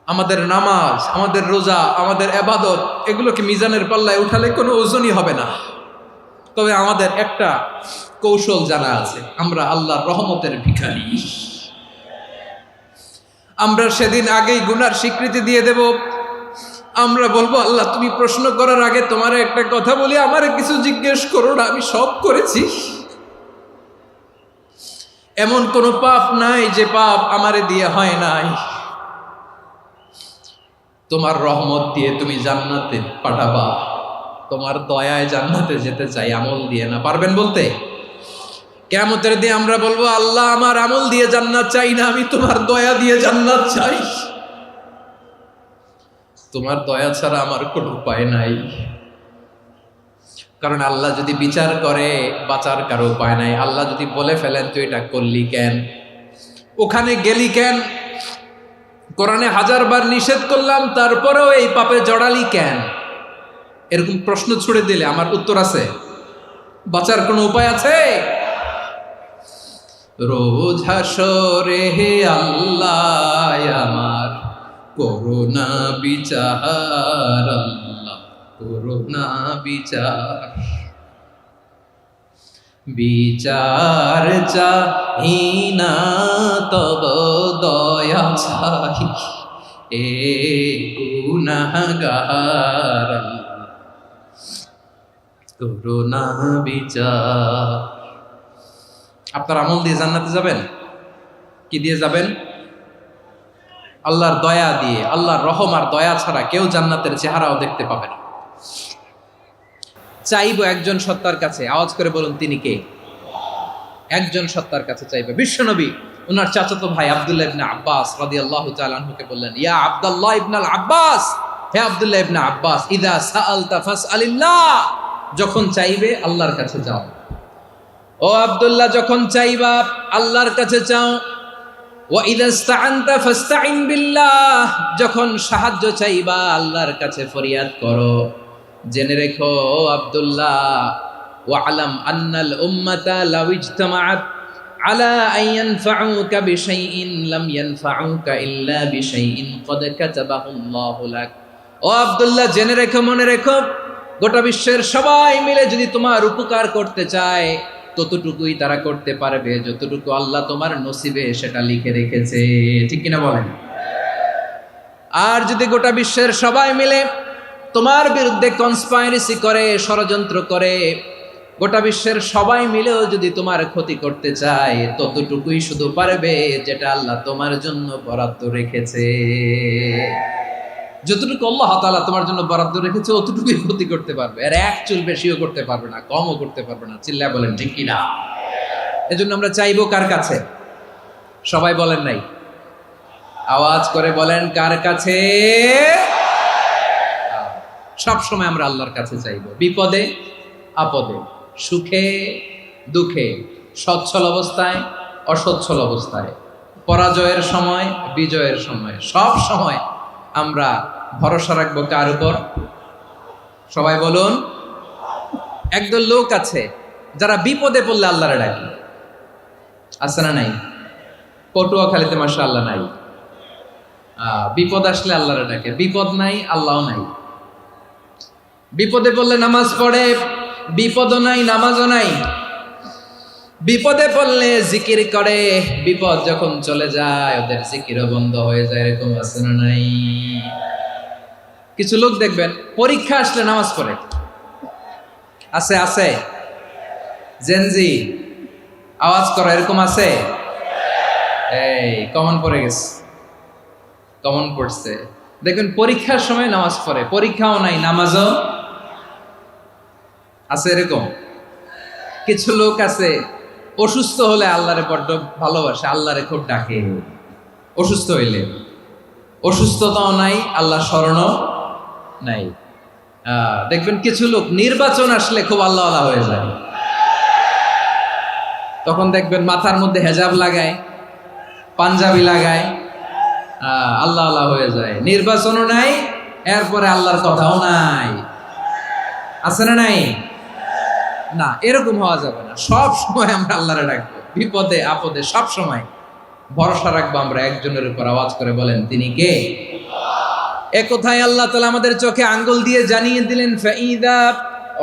আমাদের নামাজ, আমাদের রোজা, আমাদের ইবাদত এগুলোকে মিজানের পাল্লায় উঠালে কোনো ওজনই হবে না। তবে আমাদের একটা কৌশল জানা আছে, আমরা আল্লাহর রহমতের ভিখারি। আমরা সেদিন আগেই গুনার স্বীকৃতি দিয়ে দেব। আমরা বলবো, আল্লাহ তুমি প্রশ্ন করার আগে তোমার একটা কথা বলি, আমারে কিছু জিজ্ঞেস করো না, আমি সব করেছি। এমন কোনো পাপ নাই যে পাপ আমারে দিয়ে হয় নাই। তোমার রহমত দিয়ে তুমি জান্নাতে পাঠাবা, তোমার দয়ায় জান্নাতে যেতে চাই, আমল দিয়ে না। পারবেন বলতে? কিয়ামতের দিন আমরা বলবো, আল্লাহ আমার আমল দিয়ে জান্নাত চাই না, আমি তোমার দয়া দিয়ে জান্নাত চাই। তোমার দয়া ছাড়া আমার কোনো উপায় নাই। কারণ আল্লাহ যদি বিচার করে বাঁচার কারো উপায় নাই। আল্লাহ যদি বলে ফেলেন তুই এটা করলি কেন, ওখানে গেলি কেন, কোরআনে 1000 বার নিষেধ করলাম তারপরেও এই পাপে জড়ালি কেন, এরকম প্রশ্ন ছুড়ে দিলে আমার উত্তর আছে? বাঁচার কোনো উপায় আছে? রোজ হাসরে হে আল্লাহ আমার করুণা বিচার, আল্লাহ করুণা বিচার। বিচার চাহি না তব দয়া চাই, এ গুনাহগার করুণা বিচার। আপনার আমল দিয়ে জান্নাতে যাবেন? কি দিয়ে যাবেন? আল্লাহর দয়া দিয়ে। আল্লাহর রহম আর দয়া ছাড়া কেউ জান্নাতের চেহারাও দেখতে পাবে না। চাইবো একজন সত্তার কাছে, আওয়াজ করে বলুন তিনি কে? একজন সত্তার কাছে চাইবে। বিশ্বনবী ওনার চাচাতো ভাই আব্দুল্লাহ ইবনে আব্বাস রাদিয়াল্লাহু তাআলা আনহুকে বললেন, ইয়া আব্দুল্লাহ ইবনুল আব্বাস, হে আব্দুল্লাহ ইবনে আব্বাস, ইযা সাআলতা ফাসআলিল্লাহ, যখন চাইবে আল্লাহর কাছে যাও। ও আব্দুল্লাহ, যখন চাইবা আল্লাহর কাছে চাও। ওয়া ইযা ইসতাআনতা ফাসতাইন বিল্লাহ, যখন সাহায্য চাইবা আল্লাহর কাছে ফরিয়াদ করো। জেনে রেখো আব্দুল্লাহ, ওয়া'লাম আন্নাল উম্মাতা লাউ ইজতামাআত আলা আন ইয়ানফাউকা বিশাইইন লাম ইয়ানফাউকা ইল্লা বিশাইইন ক্বাদ কাতাবাহু আল্লাহু লাক। ও আব্দুল্লাহ, জেনে রেখো, মনে রেখো, গোটা বিশ্বের সবাই মিলে যদি তোমার উপকার করতে চায় ততটুকুই তারা করতে পারবে যতটুকু আল্লাহ তোমার নসিবে সেটা লিখে রেখেছে। ঠিক কিনা বলেন? আর যদি গোটা বিশ্বের সবাই মিলে তোমার বিরুদ্ধে কনস্পাইরেসি করে, ষড়যন্ত্র করে, গোটা বিশ্বের সবাই মিলেও যদি তোমার ক্ষতি করতে চায় ততটুকুই শুধু পারবে যেটা আল্লাহ তোমার জন্য বরাদ্দ রেখেছে। যতটুকু আল্লাহ তাআলা তোমার জন্য বরাদ্দ রেখেছে অতটুকুই ক্ষতি করতে পারবে, আর এক চুল বেশিও করতে পারবে না, কমও করতে পারবে না। চিল্লায় বলেন ঠিক কিনা? এজন্য আমরা চাইবো কার কাছে? সবাই বলেন নাই, আওয়াজ করে বলেন কার কাছে? সব সময় আমরা আল্লাহর কাছে চাইবো, বিপদে আপদে, সুখে দুঃখে, সচ্ছল অবস্থায় অসচ্ছল অবস্থায়, পরাজয়ের সময় বিজয়ের সময়, সব সময় আমরা ভরসা রাখবো কার উপর? সবাই বলুন। একদল লোক আছে যারা বিপদে পড়লে আল্লাহরে ডাকে, আছে না নাই? পটুয়াখালীতে মাশাআল্লাহ নাই। বিপদ আসলে আল্লাহরে ডাকে, বিপদ নাই আল্লাহও নাই। বিপদে পড়লে নামাজ পড়ে, বিপদও নাই নামাজও নাই। বিপদে পড়লে জিকির করে, বিপদ যখন চলে যায় ওদের জিকিরও বন্ধ হয়ে যায়। এরকম আছে না নাই? কিছু লোক দেখবেন পরীক্ষা আসলে নামাজ পড়ে, আছে আছে? জেনজি আওয়াজ করো, এরকম আছে? এই কমন পড়ে গেছে, কমন পড়ছে। দেখবেন পরীক্ষার সময় নামাজ পড়ে, পরীক্ষাও নাই নামাজও আছে। এরকম কিছু লোক আছে অসুস্থ হলে আল্লাহরে বড্ড ভালোবাসে, আল্লাহরে খুব ডাকে। অসুস্থ হইলে অসুস্থতাও নাই, আল্লাহ স্মরণও নাই। দেখবেন কিছু লোক নির্বাচন আসলে খুব আল্লাহওয়ালা হয়ে যায়। তখন দেখবেন মাথার মধ্যে হেজাব লাগায়, পাঞ্জাবি লাগায়, আল্লাহওয়ালা হয়ে যায়। নির্বাচনও নাই, এরপরে আল্লাহর কথাও নাই। আছে না নাই? না, এরকম হওয়া যাবে না। সব সময় আমরা আল্লাহরে ডাকবো, বিপদে আপদে সব সময় ভরসা রাখবো আমরা একজনের উপর। আওয়াজ করে বলেন তিনি কে? এ কোথায় আল্লাহ তাআলা আমাদের চোখে আঙ্গুল দিয়ে জানিয়ে দিলেন, ফাইদা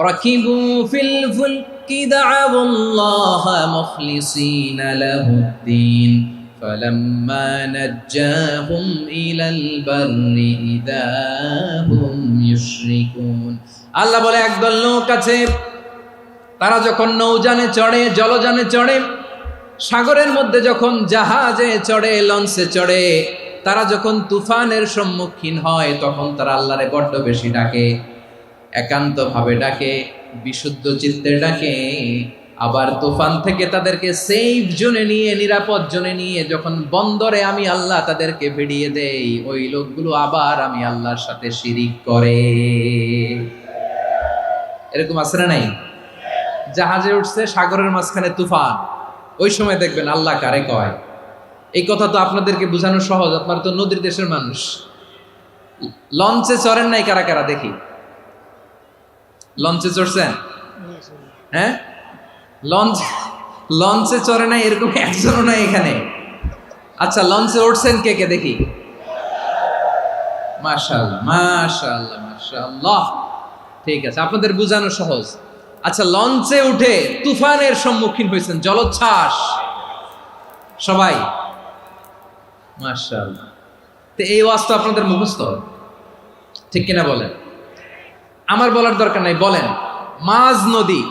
রাকিবু ফিল ফুলকি দা'আউল্লাহ মুখলিসিনা লাহুদ্দিন ফালাম্মা নাজ্জাহুম ইলাল বাররি ইযা হুম ইউশরিকুন। আল্লাহ বলে একদল লোক আছে, তারা যখন নৌযানে চড়ে, জলযানে চড়ে, সাগরের মধ্যে যখন জাহাজে চড়ে, লঞ্চে চড়ে, তারা যখন তুফানের সম্মুখীন হয় তখন তারা আল্লাহরে বড্ড বেশি ডাকে, একান্তভাবে ডাকে, বিশুদ্ধ চিত্তে ডাকে। আবার তুফান থেকে তাদেরকে সেফ জোনে নিয়ে, নিরাপদ জোনে নিয়ে যখন বন্দরে আমি আল্লাহ তাদেরকে ভিড়িয়ে দেই, ওই লোকগুলো আবার আমি আল্লাহর সাথে শিরিক করে। এরকম আছে না নাই? জাহাজে উঠছে, সাগরের মাঝখানে তুফান, ওই সময় দেখবেন আল্লাহ কারে কয়। এই কথা তো আপনাদেরকে বোঝানো সহজ, আপনারা তো নদীর দেশের মানুষ। লঞ্চে চড়েন নাই কারা কারা দেখি? লঞ্চে চড়ছেন? হ্যাঁ, লঞ্চে চড়ে নাই এরকম একজনও নাই এখানে। আচ্ছা, লঞ্চে উঠছেন কে কে দেখি? মাশাআল্লাহ, মাশাআল্লাহ, মাশাআল্লাহ। ঠিক আছে, আপনাদের বোঝানো সহজ। আচ্ছা, লঞ্চে উঠে তুফানের সম্মুখীন হয়েছেন, জলোচ্ছ্বাস সবাই? মাশাআল্লাহ। তো এই ওয়াজ তো আপনাদের মুখস্থ, ঠিক কিনা বলেন? আমার বলার দরকার নাই, বলেন। মাঝ নদী,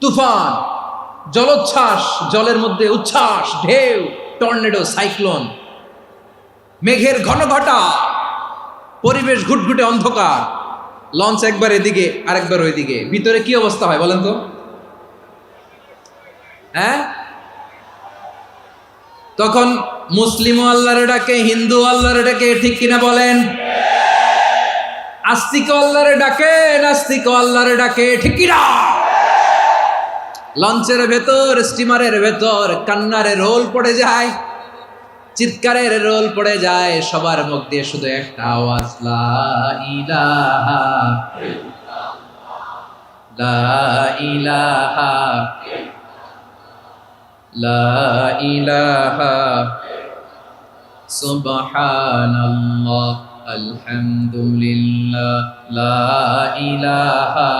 তুফান, জলোচ্ছ্বাস, জলের মধ্যে উচ্ছ্বাস, ঢেউ, টর্নেডো, সাইক্লোন, মেঘের ঘনঘটা, পরিবেশ ঘুটঘুটে অন্ধকার, লঞ্চ একবার এদিকে আরেকবার ওইদিকে, ভিতরে কি অবস্থা হয় বলেন তো? হ্যাঁ, তখন মুসলিম আল্লাহর ডাকে, হিন্দু আল্লাহর ডাকে, ঠিক কিনা বলেন? আস্তিক আল্লাহর ডাকে, নাস্তিক আল্লাহর ডাকে, ঠিক কিনা? লঞ্চের ভেতর, স্টিমারের ভেতর কান্নারে রোল পড়ে যায়, চিৎকারের রোল পড়ে যায়, সবার মুখ দিয়ে শুধু একটা আওয়াজ, লা ইলাহা লা ইলাহা লা ইলাহা সুবহানাল্লাহ আলহামদুলিল্লাহ লা ইলাহা।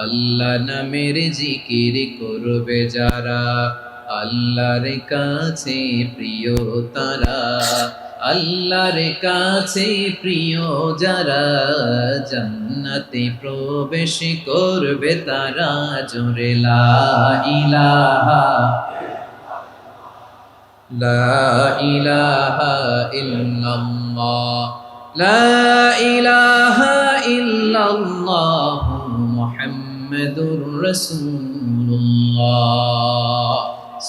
আল্লাহ নামের জিকির করবে যারা, আল্লাহর কাছে প্রিয় তারা, আল্লাহর কাছে প্রিয় যারা, জান্নাতে প্রবেশ করবে তারা, জোরে লা ইলাহা লা ইলাহা ইল্লাল্লাহ লা ইলাহা ইল্লাল্লাহ মুহাম্মাদুর রাসূলুল্লাহ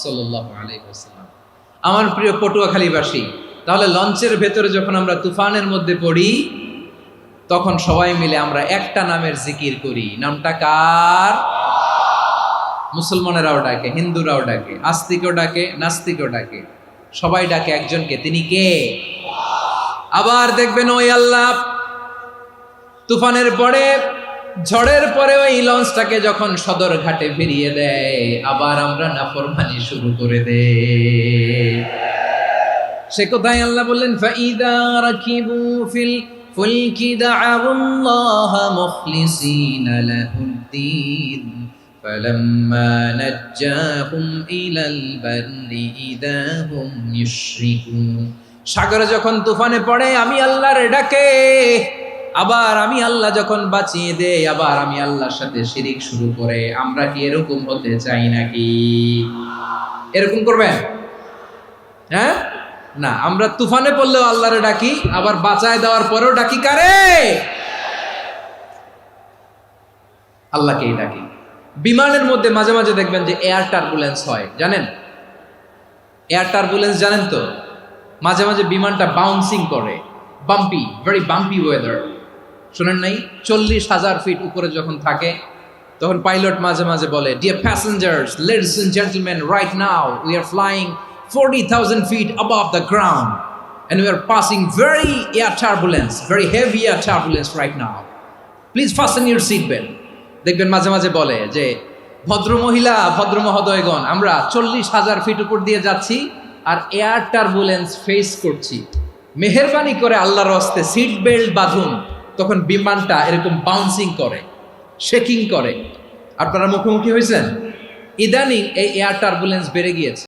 সাল্লাল্লাহু আলাইহি ওয়াসাল্লাম। আমার প্রিয় পটুয়াখালীবাসী, তাহলে লঞ্চের ভেতরে যখন আমরা তুফানের মধ্যে পড়ি, তখন সবাই মিলে আমরা একটা নামের জিকির করি। নামটা কার? মুসলমানেরাও ডাকে, হিন্দুরাও ডাকে, আস্তিকও ডাকে, নাস্তিকও ডাকে, সবাই ডাকে একজনকে। তিনি কে? আবার দেখবেন ওই আল্লাহ তুফানের পরে, ঝড়ের পরে ওই লঞ্চটাকে যখন সদর ঘাটে ফিরিয়ে দেয়, আবার আমরা নাফরমানি শুরু করে দেই। সে কোথায় আল্লাহ বললেন, ফাইদা রাকিবু ফিল ফুলকি দা'আউল্লাহ মুখলিসিনা লাহুদ্দিন ফালাম্মা নাজ্জাহুম ইলাল বাররি ইযা হুম ইউশরিকুন। সাগরে যখন তুফানে পড়ে আমি আল্লাহর ডাকে, আবার আমি আল্লাহ যখন বাঁচিয়ে দেই, আবার আমি আল্লাহর সাথে শিরিক শুরু করে। আমরা কি এরকম হতে চাই নাকি? এরকম করবেন? হ্যাঁ না, আমরা তুফানে পড়লেও আল্লাহরে ডাকি, আবার বাঁচায় দেওয়ার পরেও ডাকি কারে? আল্লাহকেই ডাকি। বিমানের মধ্যে মাঝে মাঝে দেখবেন যে এয়ার টার্বুলেন্স হয়, জানেন? এয়ার টার্বুলেন্স জানেন তো? মাঝে মাঝে বিমানটা বাউন্সিং করে, বাম্পি, ভেরি বাম্পি ওয়েদার। শোনেন নাই? 40,000 ফিট উপরে যখন থাকে, তখন পাইলট মাঝে মাঝে বলে, dear passengers, ladies and gentleman, right now we are flying 40,000 feet above the ground and we are passing very air turbulence, very heavy air turbulence right now. Please fasten your seat belt. দেখবেন মাঝে মাঝে বলে যে, ভদ্র মহিলা, ভদ্র মহোদয়গণ, আমরা 40,000 ফিট উপর দিয়ে যাচ্ছি আর এয়ার টার্বুলেন্স ফেস করছি। মেহেরবানি করে আল্লাহর হস্তে সিট বেল্ট বাঁধুন, তখন বিমানটা এরকম বাউন্সিং করে, শেকিং করে। আপনারা মুখোমুখি হয়েছেন? ইদানিং এই এয়ার টার্বুলেন্স বেড়ে গিয়েছে।